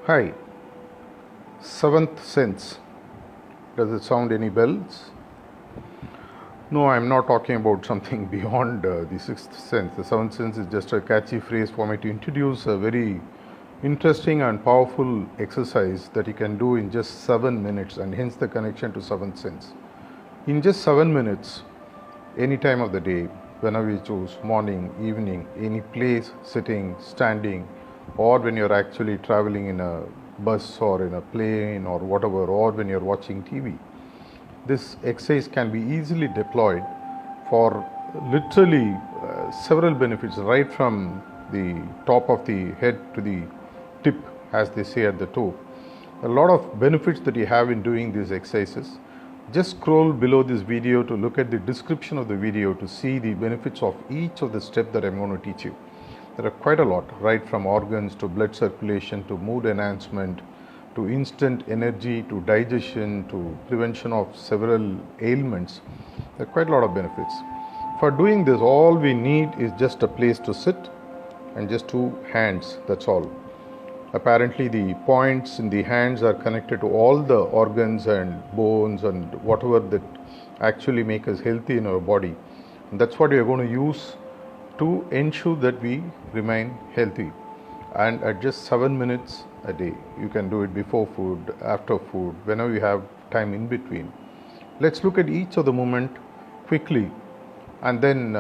Hi, seventh sense. Does it sound any bells? No, I'm not talking about something beyond the sixth sense. The seventh sense is just a catchy phrase for me to introduce a very interesting and powerful exercise that you can do in just 7 minutes, and hence the connection to seventh sense. In just 7 minutes, any time of the day, whenever you choose, morning, evening, any place, sitting, standing, or when you're actually traveling in a bus or in a plane or whatever, or when you're watching TV. This exercise can be easily deployed for literally several benefits, right from the top of the head to the tip, as they say at the toe. A lot of benefits that you have in doing these exercises. Just scroll below this video to look at the description of the video to see the benefits of each of the steps that I'm going to teach you. There are quite a lot, right from organs to blood circulation to mood enhancement to instant energy to digestion to prevention of several ailments. There are quite a lot of benefits. For doing this, all we need is just a place to sit and just two hands, that's all. Apparently the points in the hands are connected to all the organs and bones and whatever that actually make us healthy in our body. And that's what we are going to use to ensure that we remain healthy. And at just 7 minutes a day, you can do it before food, after food, whenever you have time in between. Let's look at each of the movement quickly and then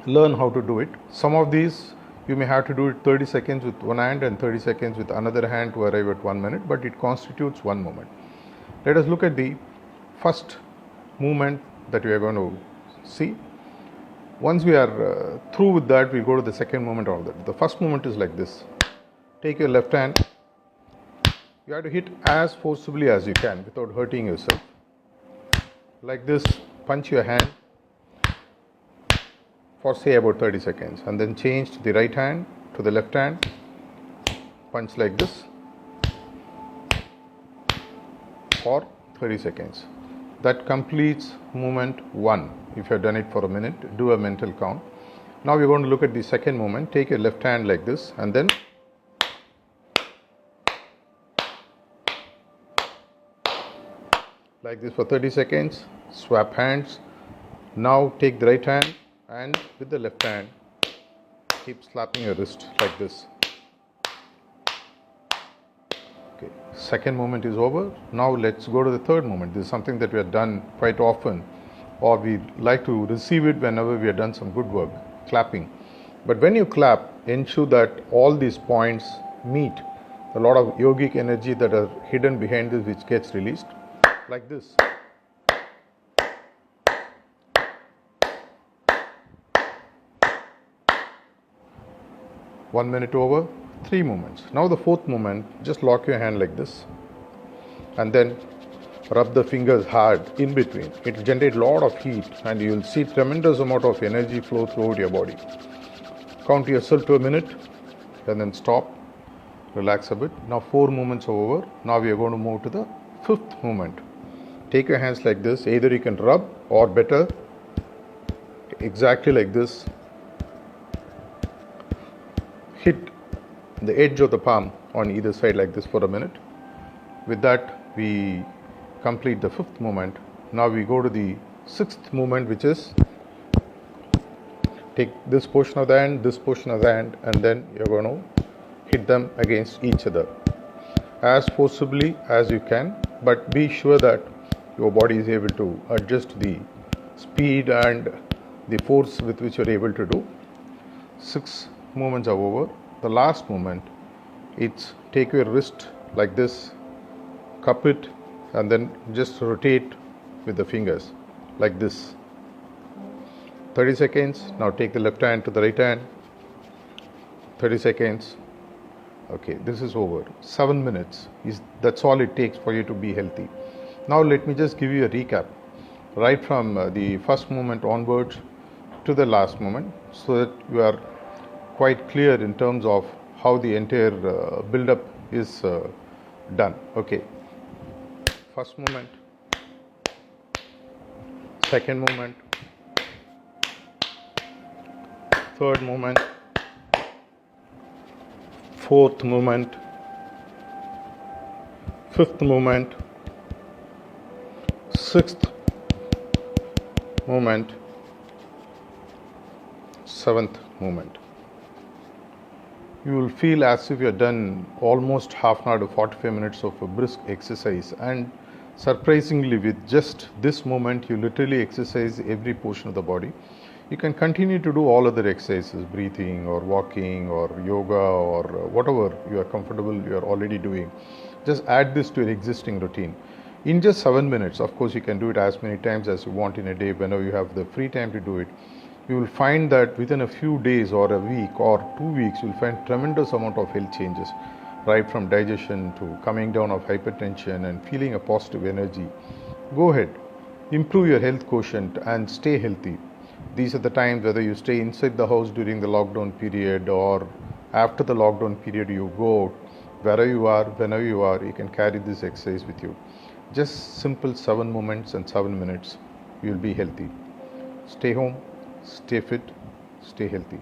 learn how to do it. Some of these you may have to do it 30 seconds with one hand and 30 seconds with another hand to arrive at 1 minute, but it constitutes one movement. Let us look at the first movement that we are going to see. Once we are through with that, we'll go to the second movement of that. The first movement is like this. Take your left hand. You have to hit as forcibly as you can without hurting yourself. Like this, punch your hand for say about 30 seconds and then change to the right hand, to the left hand, punch like this for 30 seconds. That completes movement 1. If you have done it for a minute, do a mental count. Now we're going to look at the second movement. Take your left hand like this and then like this for 30 seconds. Swap hands. Now take the right hand and with the left hand keep slapping your wrist like this. Okay, second movement is over. Now let's go to the third movement. This is something that we have done quite often, or we like to receive it whenever we have done some good work, clapping. But when you clap, ensure that all these points meet. A lot of yogic energy that are hidden behind this which gets released like this. One minute over, 3 movements. Now the fourth movement, just lock your hand like this and then rub the fingers hard in between. It will generate a lot of heat and you will see tremendous amount of energy flow throughout your body. Count yourself to a minute and then stop, relax a bit. Now 4 movements are over. Now we are going to move to the fifth movement. Take your hands like this. Either you can rub or better, exactly like this. Hit the edge of the palm on either side like this for a minute. With that, we complete the fifth movement. Now we go to the sixth movement, which is take this portion of the hand, this portion of the hand, and then you're going to hit them against each other as forcibly as you can, but be sure that your body is able to adjust the speed and the force with which you're able to do. 6 movements are over. The last movement, it's take your wrist like this, cup it, and then just rotate with the fingers like this. 30 seconds. Now take the left hand to the right hand. 30 seconds. Okay, this is over. 7 minutes. That's all it takes for you to be healthy. Now let me just give you a recap right from the first movement onwards to the last moment so that you are quite clear in terms of how the entire build-up is done. Okay. First movement, second movement, third movement, fourth movement, fifth movement, sixth movement, seventh movement. You will feel as if you have done almost half an hour to 45 minutes of a brisk exercise, and surprisingly with just this movement you literally exercise every portion of the body. You can continue to do all other exercises, breathing or walking or yoga or whatever you are comfortable you are already doing. Just add this to your existing routine. In just 7 minutes, of course you can do it as many times as you want in a day whenever you have the free time to do it. You will find that within a few days or a week or 2 weeks, you will find tremendous amount of health changes, right from digestion to coming down of hypertension and feeling a positive energy. Go ahead, improve your health quotient and stay healthy. These are the times whether you stay inside the house during the lockdown period or after the lockdown period you go out, wherever you are, whenever you are, you can carry this exercise with you. Just simple 7 moments and 7 minutes, you will be healthy. Stay home, stay fit, stay healthy.